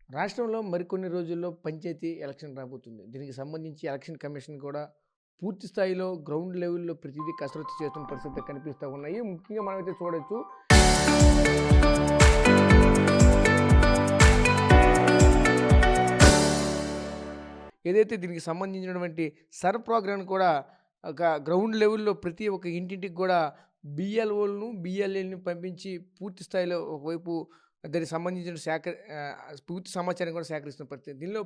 రాష్ట్రంలో మరికొన్ని రోజుల్లో పంచాయతీ ఎలక్షన్ రాబోతుంది. దీనికి సంబంధించి ఎలక్షన్ కమిషన్ కూడా పూర్తి స్థాయిలో గ్రౌండ్ లెవెల్‌లో ప్రతిదీ కసరత్తు చేస్తున్న పరిస్థితులు కనిపిస్తా ఉన్నాయి. ముఖ్యంగా మనమైతే చూడొచ్చు. ఏదైతే దీనికి సంబంధించినటువంటి ప్రోగ్రామ్‌ని కూడా ఒక గ్రౌండ్ లెవెల్‌లో ప్రతి ఒక్క ఇంటింటికి కూడా బిఎల్ఓలను, బిఎల్ఏలని పంపించి పూర్తి స్థాయిలో ఒకవైపు దానికి సంబంధించిన పూర్తి సమాచారం కూడా సేకరిస్తున్న పరిస్థితి. దీనిలో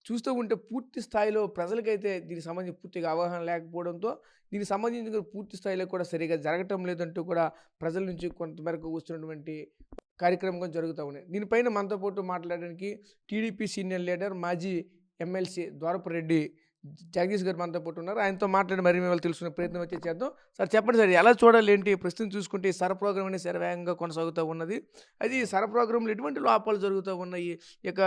చూస్తూ ఉంటే పూర్తి స్థాయిలో ప్రజలకైతే దీనికి సంబంధించి పూర్తిగా అవగాహన లేకపోవడంతో దీనికి సంబంధించిన పూర్తి స్థాయిలో కూడా సరిగ్గా జరగటం లేదంటూ కూడా ప్రజల నుంచి కొంతమేరకు వస్తున్నటువంటి కార్యక్రమం జరుగుతూ ఉన్నాయి. దీనిపైన మనతో పాటు మాట్లాడడానికి టీడీపీ సీనియర్ లీడర్ మాజీ ఎమ్మెల్సీ ద్వారపురెడ్డి జగదీష్ గారు మనతో పాటు ఉన్నారు. ఆయనతో మాట్లాడి మరి మేము తెలుసుకునే ప్రయత్నం వచ్చి చేద్దాం. సార్ చెప్పండి సార్, ఎలా చూడాలి ఏంటి? ప్రస్తుతం చూసుకుంటే ఈ ప్రోగ్రామ్ అనేది శరవేగంగా కొనసాగుతూ ఉన్నది. అది ఈ ప్రోగ్రాంలో ఎటువంటి లోపాలు జరుగుతూ ఉన్నాయి? ఇక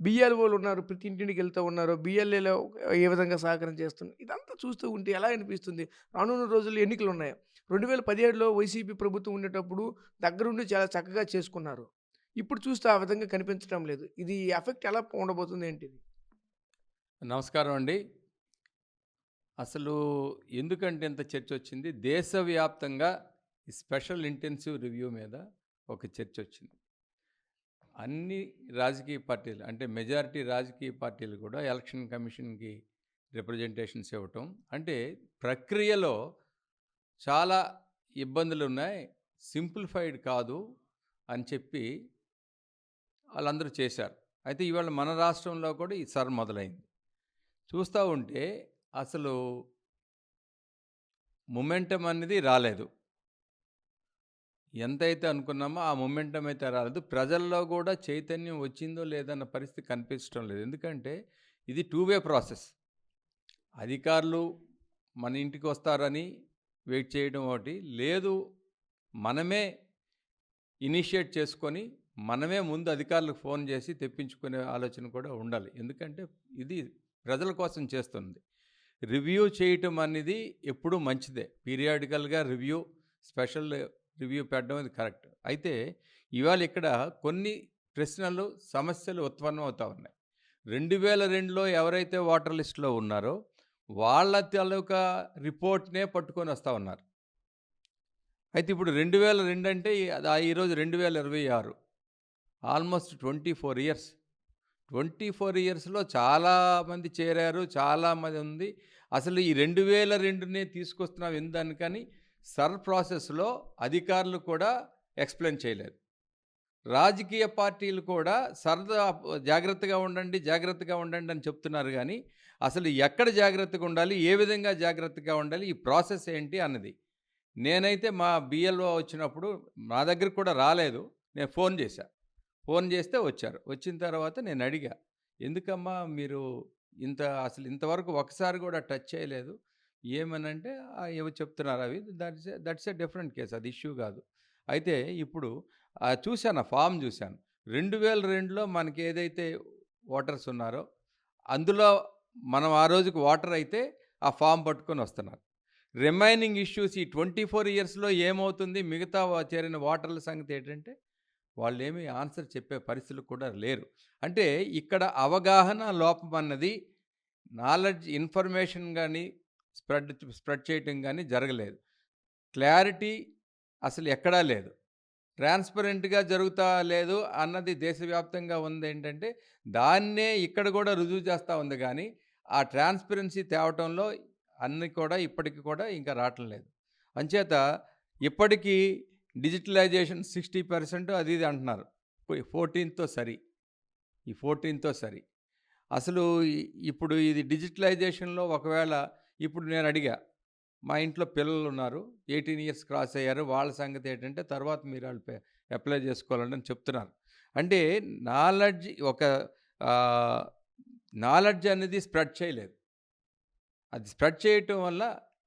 బిఎల్ఓలు ఉన్నారు, ప్రతి ఇంటింటికి వెళ్తూ ఉన్నారు, బిఎల్ఏలో ఏ విధంగా సహకారం చేస్తున్నారు, ఇదంతా చూస్తూ ఉంటే ఎలా అనిపిస్తుంది? రానున్న రోజుల్లో ఎన్నికలు ఉన్నాయి. 2017లో వైసీపీ ప్రభుత్వం ఉండేటప్పుడు దగ్గరుండి చాలా చక్కగా చేసుకున్నారు. ఇప్పుడు చూస్తే ఆ విధంగా కనిపించడం లేదు. ఇది ఎఫెక్ట్ ఎలా ఉండబోతుంది ఏంటిది? నమస్కారం అండి. అసలు ఎందుకంటే ఇంత చర్చ వచ్చింది? దేశవ్యాప్తంగా ఈ స్పెషల్ ఇంటెన్సివ్ రివ్యూ మీద ఒక చర్చ వచ్చింది. అన్ని రాజకీయ పార్టీలు అంటే మెజారిటీ రాజకీయ పార్టీలు కూడా ఎలక్షన్ కమిషన్కి రిప్రజెంటేషన్స్ ఇవ్వటం, అంటే ప్రక్రియలో చాలా ఇబ్బందులు ఉన్నాయి, సింప్లిఫైడ్ కాదు అని చెప్పి వాళ్ళందరూ చేశారు. అయితే ఇవాళ మన రాష్ట్రంలో కూడా ఈ మొదలైంది. చూస్తూ ఉంటే అసలు మొమెంటం అనేది రాలేదు. ఎంతైతే అనుకున్నామో ఆ మొమెంటం అయితే రాలేదు. ప్రజల్లో కూడా చైతన్యం వచ్చిందో లేదన్న పరిస్థితి కనిపించడం లేదు. ఎందుకంటే ఇది 2-వే ప్రాసెస్. అధికారులు మన ఇంటికి వస్తారని వెయిట్ చేయడం ఒకటి, లేదు మనమే ఇనిషియేట్ చేసుకొని మనమే ముందు అధికారులకు ఫోన్ చేసి తెప్పించుకునే ఆలోచన కూడా ఉండాలి. ఎందుకంటే ఇది ప్రజల కోసం చేస్తుంది. రివ్యూ చేయటం అనేది ఎప్పుడూ మంచిదే. పీరియాడికల్గా రివ్యూ, స్పెషల్ రివ్యూ పెట్టడం అది కరెక్ట్. అయితే ఇవాళ ఇక్కడ కొన్ని ప్రశ్నలు, సమస్యలు ఉత్పన్నం అవుతూ ఉన్నాయి. 2002లో ఎవరైతే ఓటర్ లిస్టులో ఉన్నారో వాళ్ళ తాలూకా రిపోర్ట్నే పట్టుకొని వస్తూ ఉన్నారు. అయితే ఇప్పుడు 2002 అంటే ఈరోజు 2026, ఆల్మోస్ట్ 24 ఇయర్స్. 24 ఇయర్స్లో చాలామంది చేరారు, చాలామంది ఉంది. అసలు ఈ 2002నే తీసుకొస్తున్నాం ఎందుకని ప్రాసెస్లో అధికారులు కూడా ఎక్స్ప్లెయిన్ చేయలేదు. రాజకీయ పార్టీలు కూడా జాగ్రత్తగా ఉండండి అని చెప్తున్నారు. కానీ అసలు ఎక్కడ జాగ్రత్తగా ఉండాలి, ఏ విధంగా జాగ్రత్తగా ఉండాలి, ఈ ప్రాసెస్ ఏంటి అన్నది. నేనైతే మా బిఎల్ఓ వచ్చినప్పుడు నా దగ్గర కూడా రాలేదు. నేను ఫోన్ చేస్తే వచ్చారు. వచ్చిన తర్వాత నేను అడిగా, ఎందుకమ్మా మీరు అసలు ఇంతవరకు ఒకసారి కూడా టచ్ చేయలేదు, ఏమనంటే ఏవో చెప్తున్నారు అవి, దట్స్ ఏ డిఫరెంట్ కేసు, అది ఇష్యూ కాదు. అయితే ఇప్పుడు చూశాను, ఆ ఫామ్ చూశాను. 2002లో మనకి ఏదైతే ఓటర్స్ ఉన్నారో అందులో మనం ఆ రోజుకి ఓటర్ అయితే ఆ ఫామ్ పట్టుకొని వస్తున్నారు. రిమైనింగ్ ఇష్యూస్ ఈ 24 ఇయర్స్లో ఏమవుతుంది, మిగతా చేరిన ఓటర్ల సంగతి ఏంటంటే వాళ్ళేమీ ఆన్సర్ చెప్పే పరిస్థితులు కూడా లేరు. అంటే ఇక్కడ అవగాహన లోపం అన్నది, నాలెడ్జ్, ఇన్ఫర్మేషన్ కానీ స్ప్రెడ్ చేయటం కానీ జరగలేదు. క్లారిటీ అసలు ఎక్కడా లేదు. ట్రాన్స్పరెంట్గా జరుగుతా లేదు అన్నది దేశవ్యాప్తంగా ఉంది. ఏంటంటే దాన్నే ఇక్కడ కూడా రుజువు చేస్తూ ఉంది. కానీ ఆ ట్రాన్స్పరెన్సీ తేవటంలో అన్నీ కూడా ఇప్పటికి కూడా ఇంకా రావటం లేదు. అంచేత ఇప్పటికీ డిజిటలైజేషన్ 60% అది ఇది అంటున్నారు. 14తో సరి, ఈ 14తో సరి. అసలు ఇప్పుడు ఇది డిజిటలైజేషన్లో ఒకవేళ ఇప్పుడు నేను అడిగా, మా ఇంట్లో పిల్లలు ఉన్నారు, 18 ఇయర్స్ క్రాస్ అయ్యారు, వాళ్ళ సంగతి ఏంటంటే తర్వాత మీరు వాళ్ళు అప్లై చేసుకోవాలని చెప్తున్నారు. అంటే నాలెడ్జ్ అనేది స్ప్రెడ్ చేయలేదు. అది స్ప్రెడ్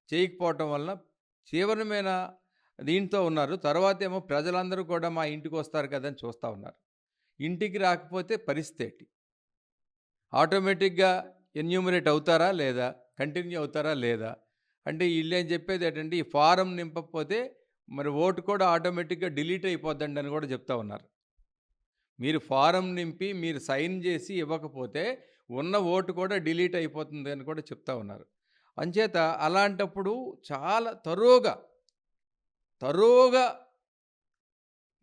చేయకపోవటం వల్ల తీవ్రమైన దీంతో ఉన్నారు. తర్వాత ఏమో ప్రజలందరూ కూడా మా ఇంటికి వస్తారు కదా అని చూస్తూ ఉన్నారు. ఇంటికి రాకపోతే పరిస్థితి ఏంటి? ఆటోమేటిక్గా ఎన్యూమరేట్ అవుతారా లేదా, కంటిన్యూ అవుతారా లేదా? అంటే వీళ్ళేం చెప్పేది ఏంటంటే ఈ ఫారం నింపకపోతే మరి ఓటు కూడా ఆటోమేటిక్గా డిలీట్ అయిపోద్దండి అని కూడా చెప్తా ఉన్నారు. మీరు ఫారం నింపి మీరు సైన్ చేసి ఇవ్వకపోతే ఉన్న ఓటు కూడా డిలీట్ అయిపోతుంది అని కూడా చెప్తా ఉన్నారు. అంచేత అలాంటప్పుడు చాలా తరోగా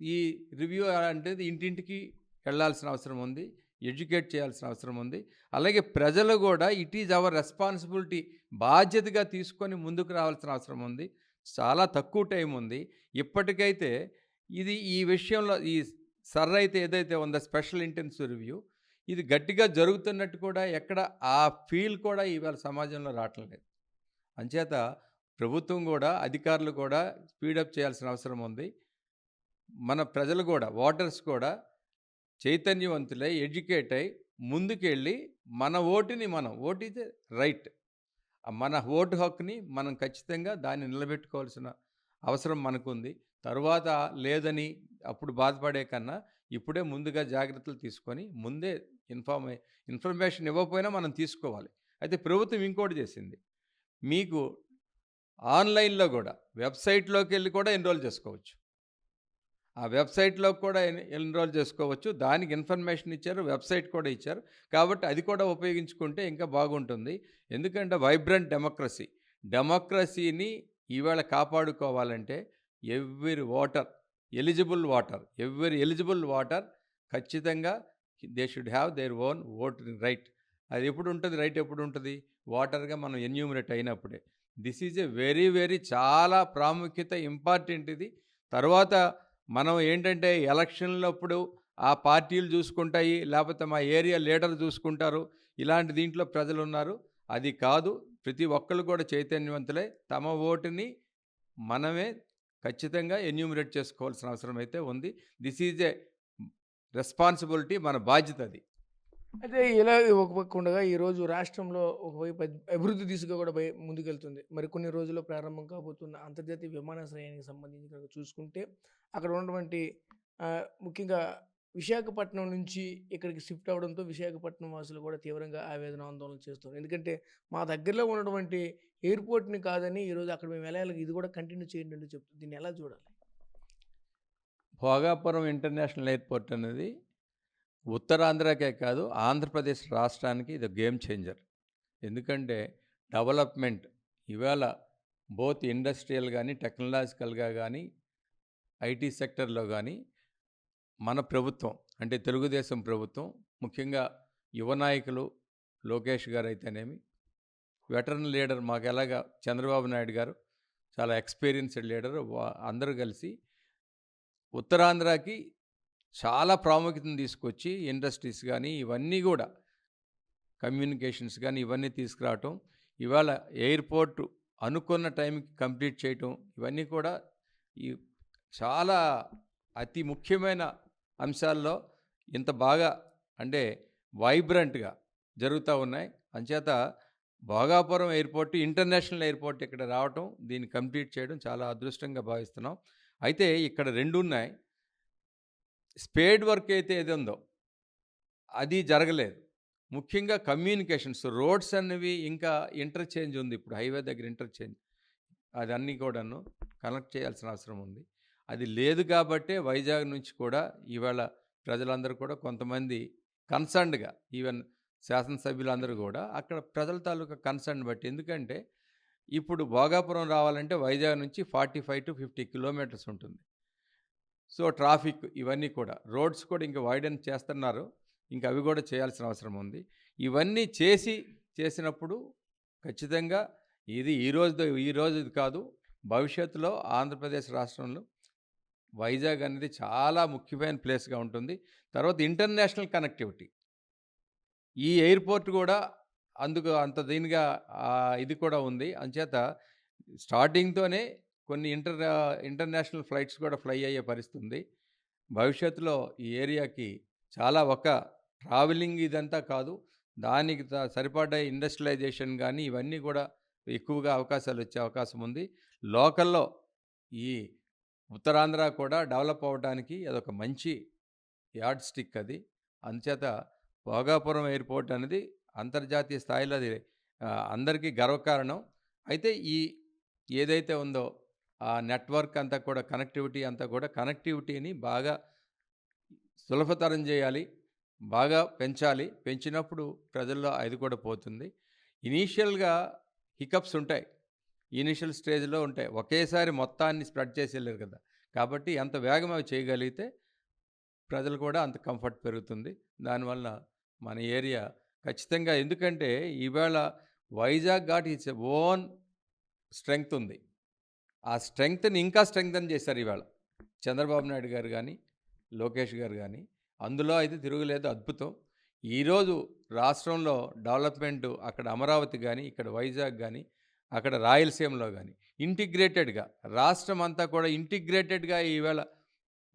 ఈ రివ్యూ అనేది ఇంటింటికి వెళ్ళాల్సిన అవసరం ఉంది. ఎడ్యుకేట్ చేయాల్సిన అవసరం ఉంది. అలాగే ప్రజలు కూడా ఇట్ ఈజ్ అవర్ రెస్పాన్సిబిలిటీ, బాధ్యతగా తీసుకొని ముందుకు రావాల్సిన అవసరం ఉంది. చాలా తక్కువ టైం ఉంది. ఇప్పటికైతే ఈ విషయంలో ఈ సర్ అయితే ఏదైతే ఉందో స్పెషల్ ఇంటెన్సివ్ రివ్యూ, ఇది గట్టిగా జరుగుతున్నట్టు కూడా ఎక్కడ ఆ ఫీల్ కూడా ఇవాళ సమాజంలో రావటం లేదు. అంచేత ప్రభుత్వం కూడా, అధికారులు కూడా స్పీడప్ చేయాల్సిన అవసరం ఉంది. మన ప్రజలు కూడా, ఓటర్స్ కూడా చైతన్యవంతులై, ఎడ్యుకేట్ అయి ముందుకెళ్ళి మన ఓటుని ఓట్ ఈజ్ రైట్, మన ఓటు హక్కుని మనం ఖచ్చితంగా దాన్ని నిలబెట్టుకోవాల్సిన అవసరం మనకుంది. తరువాత లేదని అప్పుడు బాధపడే కన్నా ఇప్పుడే ముందుగా జాగ్రత్తలు తీసుకొని ముందే ఇన్ఫర్మేషన్ ఇవ్వకపోయినా మనం తీసుకోవాలి. అయితే ప్రభుత్వం ఇంకోటి చేసింది, మీకు ఆన్లైన్లో కూడా వెబ్సైట్లోకి వెళ్ళి కూడా ఎన్రోల్ చేసుకోవచ్చు. ఆ వెబ్సైట్లో కూడా ఎన్రోల్ చేసుకోవచ్చు. దానికి ఇన్ఫర్మేషన్ ఇచ్చారు, వెబ్సైట్ కూడా ఇచ్చారు. కాబట్టి అది కూడా ఉపయోగించుకుంటే ఇంకా బాగుంటుంది. ఎందుకంటే వైబ్రెంట్ డెమోక్రసీని ఈవేళ కాపాడుకోవాలంటే ఎవ్రీ ఎలిజిబుల్ ఓటర్ ఖచ్చితంగా they should have their own voting right. అది ఎప్పుడు ఉంటుంది, రైట్ ఎప్పుడు ఉంటుంది? ఓటర్గా మనం ఎన్యూమరేట్ అయినప్పుడే. దిస్ ఈజ్ ఎ వెరీ చాలా ప్రాముఖ్యత, ఇంపార్టెంట్ ఇది. తర్వాత మనం ఏంటంటే ఎలక్షన్లప్పుడు ఆ పార్టీలు చూసుకుంటాయి, లేకపోతే మా ఏరియా లీడర్ చూసుకుంటారు, ఇలాంటి దీంట్లో ప్రజలు ఉన్నారు. అది కాదు, ప్రతి ఒక్కళ్ళు కూడా చైతన్యవంతులై తమ ఓటుని మనమే ఖచ్చితంగా ఎన్యూమరేట్ చేసుకోవాల్సిన అవసరం అయితే ఉంది. దిస్ ఈజ్ ఏ రెస్పాన్సిబిలిటీ, మన బాధ్యత అది. అయితే ఇలా ఒక పక్క ఉండగా ఈరోజు రాష్ట్రంలో ఒకవైపు అభివృద్ధి దిశగా కూడా ముందుకెళ్తుంది. మరికొన్ని రోజుల్లో ప్రారంభం కాబోతున్న అంతర్జాతీయ విమానాశ్రయానికి సంబంధించి కనుక చూసుకుంటే అక్కడ ఉన్నటువంటి ముఖ్యంగా విశాఖపట్నం నుంచి ఇక్కడికి షిఫ్ట్ అవ్వడంతో విశాఖపట్నం వాసులు కూడా తీవ్రంగా ఆవేదన ఆందోళన చేస్తున్నారు. ఎందుకంటే మా దగ్గరలో ఉన్నటువంటి ఎయిర్పోర్ట్ని కాదని ఈరోజు అక్కడ మేము వెళ్ళాలి, ఇది కూడా కంటిన్యూ చేయండి అంటూ చెప్తుంది. దీన్ని ఎలా చూడాలి? భోగాపురం ఇంటర్నేషనల్ ఎయిర్పోర్ట్ అనేది ఉత్తరాంధ్రకే కాదు, ఆంధ్రప్రదేశ్ రాష్ట్రానికి ఇది గేమ్ చేంజర్. ఎందుకంటే డెవలప్మెంట్ ఇవాళ బోత్ ఇండస్ట్రియల్ కానీ, టెక్నాలజికల్గా కానీ, ఐటీ సెక్టర్లో కానీ మన ప్రభుత్వం అంటే తెలుగుదేశం ప్రభుత్వం, ముఖ్యంగా యువ నాయకులు లోకేష్ గారు అయితేనేమి, వెటరన్ లీడర్ మాకు ఎలాగా చంద్రబాబు నాయుడు గారు చాలా ఎక్స్పీరియన్స్డ్ లీడర్, అందరూ కలిసి ఉత్తరాంధ్రకి చాలా ప్రాముఖ్యతను తీసుకొచ్చి ఇండస్ట్రీస్ కానీ ఇవన్నీ కూడా, కమ్యూనికేషన్స్ కానీ ఇవన్నీ తీసుకురావటం, ఇవాళ ఎయిర్పోర్ట్ అనుకున్న టైంకి కంప్లీట్ చేయటం, ఇవన్నీ కూడా ఈ చాలా అతి ముఖ్యమైన అంశాల్లో ఇంత బాగా అంటే వైబ్రెంట్గా జరుగుతూ ఉన్నాయి. అంచేత భోగాపురం ఎయిర్పోర్ట్ ఇంటర్నేషనల్ ఎయిర్పోర్ట్ ఇక్కడ రావటం, దీన్ని కంప్లీట్ చేయడం చాలా అదృష్టంగా భావిస్తున్నాం. అయితే ఇక్కడ రెండు ఉన్నాయి. స్పేడ్ వర్క్ అయితే ఏది ఉందో అది జరగలేదు. ముఖ్యంగా కమ్యూనికేషన్స్, రోడ్స్ అనేవి ఇంకా ఇంటర్చేంజ్ ఉంది. ఇప్పుడు హైవే దగ్గర ఇంటర్చేంజ్ అదన్నీ కూడాను కనెక్ట్ చేయాల్సిన అవసరం ఉంది. అది లేదు కాబట్టే వైజాగ్ నుంచి కూడా ఇవాళ ప్రజలందరూ కూడా కొంతమంది కన్సర్న్డ్గా, ఈవెన్ శాసనసభ్యులందరూ కూడా అక్కడ ప్రజల తాలూకా కన్సర్న్ బట్టి, ఎందుకంటే ఇప్పుడు భోగాపురం రావాలంటే వైజాగ్ నుంచి 45 to 50 కిలోమీటర్స్ ఉంటుంది. సో ట్రాఫిక్ ఇవన్నీ కూడా, రోడ్స్ కూడా ఇంకా వైడెన్ చేస్తున్నారు, ఇంకా అవి కూడా చేయాల్సిన అవసరం ఉంది. ఇవన్నీ చేసినప్పుడు ఖచ్చితంగా ఇది ఈరోజు కాదు, భవిష్యత్తులో ఆంధ్రప్రదేశ్ రాష్ట్రంలో వైజాగ్ అనేది చాలా ముఖ్యమైన ప్లేస్గా ఉంటుంది. తర్వాత ఇంటర్నేషనల్ కనెక్టివిటీ, ఈ ఎయిర్పోర్ట్ కూడా అందుకు అంత దీనిగా ఇది కూడా ఉంది. అంచేత స్టార్టింగ్తోనే కొన్ని ఇంటర్నేషనల్ ఫ్లైట్స్ కూడా ఫ్లై అయ్యే పరిస్థితి ఉంది. భవిష్యత్తులో ఈ ఏరియాకి చాలా ఒక ట్రావెలింగ్ ఇదంతా కాదు, దానికి సరిపడ్డ ఇండస్ట్రియలైజేషన్ కానీ ఇవన్నీ కూడా ఎక్కువగా అవకాశాలు వచ్చే అవకాశం ఉంది. లోకల్లో ఈ ఉత్తరాంధ్ర కూడా డెవలప్ అవ్వడానికి అదొక మంచి యార్డ్ స్టిక్ అది. అంచేత భోగాపురం ఎయిర్పోర్ట్ అనేది అంతర్జాతీయ స్థాయిలో అది అందరికీ గర్వకారణం. అయితే ఏదైతే ఉందో ఆ నెట్వర్క్ అంతా కూడా, కనెక్టివిటీ అంతా కూడా, కనెక్టివిటీని బాగా సులభతరం చేయాలి, బాగా పెంచాలి. పెంచినప్పుడు ప్రజల్లో అది కూడా పోతుంది. ఇనీషియల్గా హికప్స్ ఉంటాయి, ఇనీషియల్ స్టేజ్లో ఉంటాయి. ఒకేసారి మొత్తాన్ని స్ప్రెడ్ చేసి వెళ్ళారు కదా. కాబట్టి ఎంత వేగం అవి చేయగలిగితే ప్రజలు కూడా అంత కంఫర్ట్ పెరుగుతుంది. దానివల్ల మన ఏరియా ఖచ్చితంగా, ఎందుకంటే ఈవేళ Vizag ghat its own strength ఉంది. ఆ స్ట్రెంగ్త్ని ఇంకా స్ట్రెంగ్తన్ చేశారు ఈవేళ చంద్రబాబు నాయుడు గారు కానీ, లోకేష్ గారు కానీ. అందులో అయితే తిరుగులేదు, అద్భుతం. ఈరోజు రాష్ట్రంలో డెవలప్మెంటు అక్కడ అమరావతి కానీ, ఇక్కడ వైజాగ్ కానీ, అక్కడ రాయలసీమలో కానీ ఇంటిగ్రేటెడ్గా, రాష్ట్రం అంతా కూడా ఇంటిగ్రేటెడ్గా ఈవేళ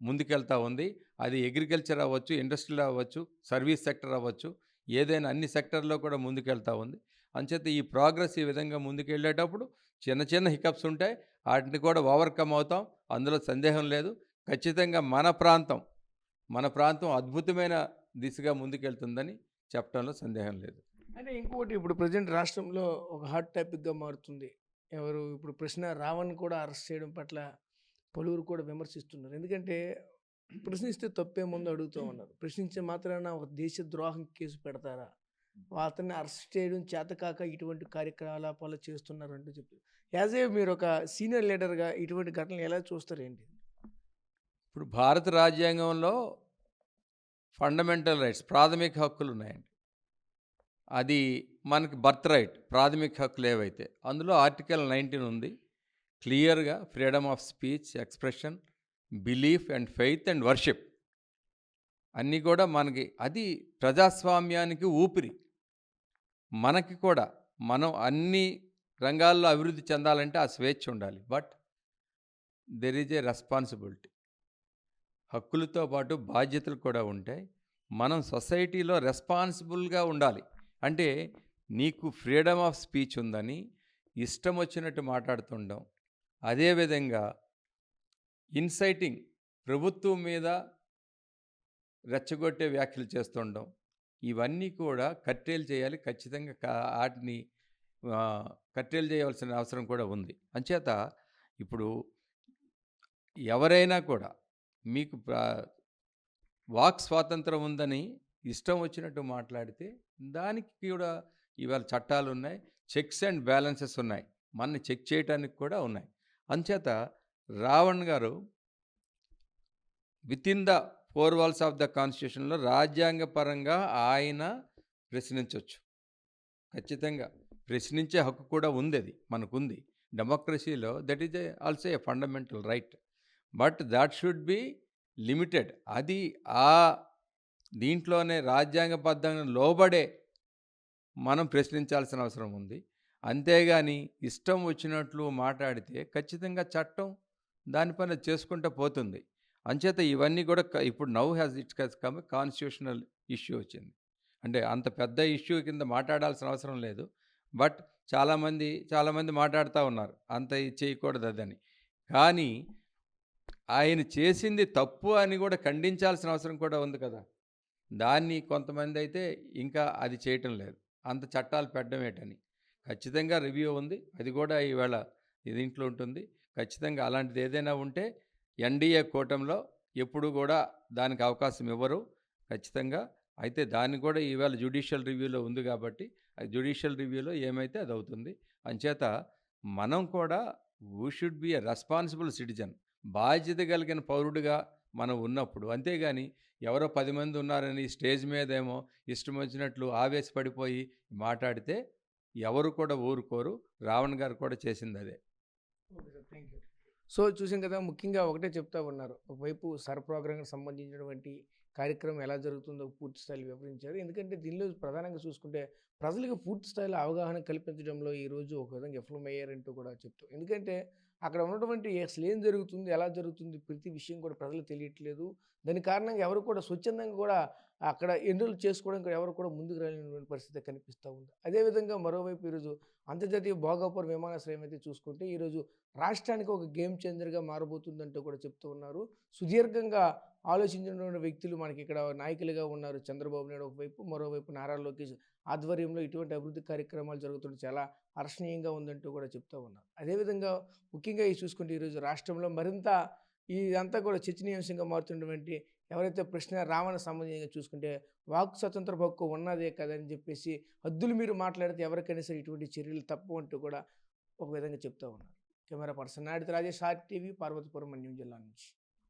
ముందుకెళ్తూ ఉంది. అది అగ్రికల్చర్ అవ్వచ్చు, ఇండస్ట్రియల్ అవ్వచ్చు, సర్వీస్ సెక్టర్ అవ్వచ్చు, ఏదైనా అన్ని సెక్టర్లో కూడా ముందుకెళ్తూ ఉంది. అంచేత ఈ ప్రోగ్రెస్ ఈ విధంగా ముందుకెళ్ళేటప్పుడు చిన్న చిన్న హికప్స్ ఉంటాయి, వాటిని కూడా ఓవర్కమ్ అవుతాం, అందులో సందేహం లేదు. ఖచ్చితంగా మన ప్రాంతం అద్భుతమైన దిశగా ముందుకెళ్తుందని చెప్పడంలో సందేహం లేదు. అంటే ఇంకొకటి, ఇప్పుడు ప్రజెంట్ రాష్ట్రంలో ఒక హాట్ టాపిక్గా మారుతుంది. ఎవరు ఇప్పుడు రావణ్ కూడా అరెస్ట్ చేయడం పట్ల పలువురు కూడా విమర్శిస్తున్నారు. ఎందుకంటే ప్రశ్నిస్తే తప్పేముందో అడుగుతూ ఉన్నారు. ప్రశ్నించే మాత్రాన ఒక దేశ ద్రోహం కేసు పెడతారా? అతన్ని అరెస్ట్ చేయడం చేతకాక ఇటువంటి కార్యకలాపాలు చేస్తున్నారు అంటూ చెప్పారు. యాజ్ ఏ మీరు ఒక సీనియర్ లీడర్గా ఇటువంటి ఘటనలు ఎలా చూస్తారు ఏంటి? ఇప్పుడు భారత రాజ్యాంగంలో ఫండమెంటల్ రైట్స్, ప్రాథమిక హక్కులు ఉన్నాయండి. అది మనకి బర్త్ రైట్, ప్రాథమిక హక్కులు ఏవైతే అందులో ఆర్టికల్ 19 ఉంది. క్లియర్గా freedom of speech, expression, belief and faith and worship అన్నీ కూడా మనకి, అది ప్రజాస్వామ్యానికి ఊపిరి. మనకి కూడా మనం అన్ని రంగాల్లో అభివృద్ధి చెందాలంటే ఆ స్వేచ్ఛ ఉండాలి. But there is a responsibility. హక్కులతో పాటు బాధ్యతలు కూడా ఉంటాయి. మనం సొసైటీలో రెస్పాన్సిబుల్గా ఉండాలి. అంటే నీకు ఫ్రీడమ్ ఆఫ్ స్పీచ్ ఉందని ఇష్టం వచ్చినట్టు మాట్లాడుతుండడం, అదేవిధంగా ఇన్సైటింగ్, ప్రభుత్వం మీద రెచ్చగొట్టే వ్యాఖ్యలు చేస్తుండడం, ఇవన్నీ కూడా కట్టేలు చేయాలి. ఖచ్చితంగా వాటిని కట్టేలు చేయవలసిన అవసరం కూడా ఉంది. అంచేత ఇప్పుడు ఎవరైనా కూడా మీకు వాక్ స్వాతంత్రం ఉందని ఇష్టం వచ్చినట్టు మాట్లాడితే దానికి కూడా ఇవాళ చట్టాలు ఉన్నాయి, చెక్స్ అండ్ బ్యాలెన్సెస్ ఉన్నాయి, మనని చెక్ చేయడానికి కూడా ఉన్నాయి. అంచేత రావణ్ గారు within the 4 walls of the కాన్స్టిట్యూషన్లో రాజ్యాంగపరంగా ఆయన ప్రశ్నించవచ్చు. ఖచ్చితంగా ప్రశ్నించే హక్కు కూడా ఉంది, అది మనకుంది. డెమోక్రసీలో that is also a fundamental right. But that should be limited. అది దీంట్లోనే రాజ్యాంగబద్ధంగా లోబడే మనం ప్రశ్నించాల్సిన అవసరం ఉంది. అంతేగాని ఇష్టం వచ్చినట్లు మాట్లాడితే ఖచ్చితంగా చట్టం దాని పని చేసుకుంటూ పోతుంది. అంచేత ఇవన్నీ కూడా ఇప్పుడు now has come constitutional issue వచ్చింది. అంటే అంత పెద్ద ఇష్యూ కింద మాట్లాడాల్సిన అవసరం లేదు. బట్ చాలామంది మాట్లాడుతూ ఉన్నారు అంత ఇది చేయకూడదు అదని. కానీ ఆయన చేసింది తప్పు అని కూడా ఖండించాల్సిన అవసరం కూడా ఉంది కదా. దాన్ని కొంతమంది అయితే ఇంకా అది చేయటం లేదు, అంత చట్టాలు పెట్టడం ఏంటని. ఖచ్చితంగా రివ్యూ ఉంది, అది కూడా ఈవేళ దీంట్లో ఉంటుంది. ఖచ్చితంగా అలాంటిది ఏదైనా ఉంటే ఎన్డీఏ కూటమిలో ఎప్పుడు కూడా దానికి అవకాశం ఇవ్వరు ఖచ్చితంగా. అయితే దాన్ని కూడా ఈవేళ జ్యుడిషియల్ రివ్యూలో ఉంది కాబట్టి అది జ్యుడిషియల్ రివ్యూలో ఏమైతే అది అవుతుంది. అంచేత మనం కూడా we should be a responsible citizen, బాధ్యత కలిగిన పౌరుడిగా మనం ఉన్నప్పుడు. అంతేగాని ఎవరో 10 మంది ఉన్నారని స్టేజ్ మీదేమో ఇష్టం వచ్చినట్లు ఆవేశపడిపోయి మాట్లాడితే ఎవరు కూడా ఊరుకోరు. రావణ్ గారు కూడా చేసింది అదే. Okay sir, thank you. So చూసాం కదా, ముఖ్యంగా ఒకటే చెప్తా ఉన్నారు. ఒకవైపు ప్రోగ్రాంకి సంబంధించినటువంటి కార్యక్రమం ఎలా జరుగుతుందో పూర్తి స్థాయిలో వివరించారు. ఎందుకంటే దీనిలో ప్రధానంగా చూసుకుంటే ప్రజలకు పూర్తి స్థాయిలో అవగాహన కల్పించడంలో ఈరోజు ఒక విధంగా విఫలమయ్యారంటూ కూడా చెప్తాం. ఎందుకంటే అక్కడ ఉన్నటువంటి అసలు ఏం జరుగుతుంది, ఎలా జరుగుతుంది, ప్రతి విషయం కూడా ప్రజలకు తెలియట్లేదు. దాని కారణంగా ఎవరు కూడా స్వచ్ఛందంగా కూడా అక్కడ ఎన్రోల్ చేసుకోవడానికి ఎవరు కూడా ముందుకు రాలేనటువంటి పరిస్థితి కనిపిస్తూ ఉంది. అదేవిధంగా మరోవైపు ఈరోజు అంతర్జాతీయ భోగాపురం విమానాశ్రయం అయితే చూసుకుంటే ఈరోజు రాష్ట్రానికి ఒక గేమ్ చేంజర్గా మారబోతుందంటూ కూడా చెప్తూ ఉన్నారు. సుదీర్ఘంగా ఆలోచించినటువంటి వ్యక్తులు మనకి ఇక్కడ నాయకులుగా ఉన్నారు. చంద్రబాబు నాయుడు ఒకవైపు, మరోవైపు నారా లోకేష్ ఆధ్వర్యంలో ఇటువంటి అభివృద్ధి కార్యక్రమాలు జరుగుతుంటే చాలా హర్షణీయంగా ఉందంటూ కూడా చెప్తూ ఉన్నారు. అదేవిధంగా ముఖ్యంగా చూసుకుంటే ఈరోజు రాష్ట్రంలో మరింత ఇదంతా కూడా చర్చనీయాంశంగా మారుతున్నటువంటి ఎవరైతే ప్రశ్న రావణ సంబంధించి చూసుకుంటే వాక్ స్వతంత్ర హక్కు ఉన్నదే కదని చెప్పేసి హద్దులు మీరు మాట్లాడితే ఎవరికైనా సరే ఇటువంటి చర్యలు తప్పు అంటూ కూడా ఒక విధంగా చెప్తూ ఉన్నారు. కెమెరా పర్సన్ నాయుడు రాజేష్, ఆర్టీవీ, పార్వతీపురం, మన్యం జిల్లా నుంచి.